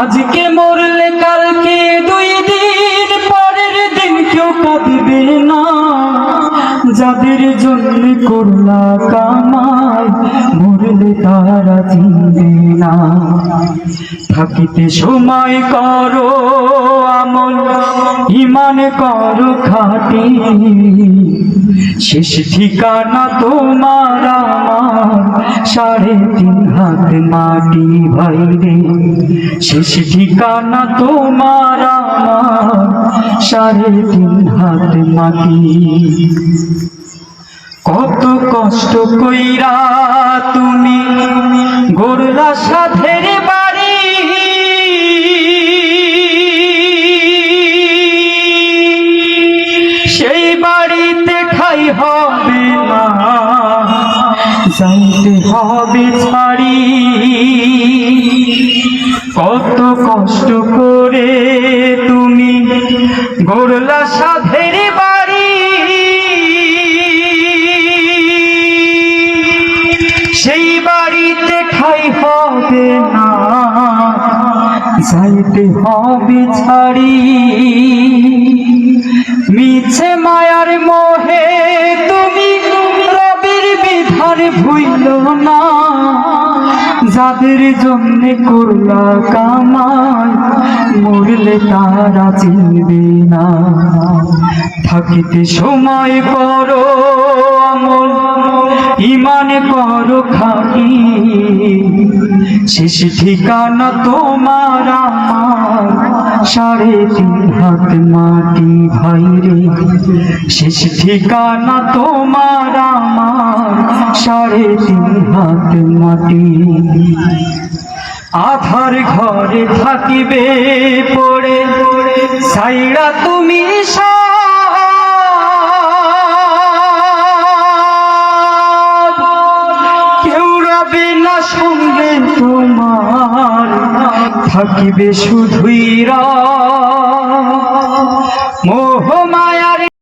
আজকে মরলে কালকে 2 দিন পরের দিন কেউ কাঁদবে না। যাদের জন্য করলা কামাই মরলে তারা চিনবে না। থাকিতে সময় করো আমল, ঈমান করো খাঁটি। শেষ ঠিকানা তোমার আমার 3.5 হাত মাটি ভাইরে। শেষ ঠিকানা তোমার আমার 3.5 হাত মাটি। কত কষ্ট কইরা তুমি গড়লা সাধের বাড়ি। সেই বাড়িতে ঠাই হবে না, যাইতে হবে ছাড়ি। কত কষ্ট করে তুমি গড়লা সাধের বাড়ি। সেই বাড়িতে ঠাই হবে না, যাইতে হবে ছাড়ি। মিছে মায়ার মোহে তুমি রবের বিধান ভুইল না। যাদের জন্য করলা কামাই মরলে তারা চিনবে না। থাকিতে সময় করো আমল, ঈমান করো খাঁটি। শেষ ঠিকানা তোমার আমার 3.5 হাত মাটি ভাইরে। শেষ ঠিকানা তোমার আমার 3.5 হাত মাটি। আধার ঘরে থাকিবে পড়ে ছাইড়া তুমি সঙ্গে তোমার থাকিবে শুধুই মোহ মায়া।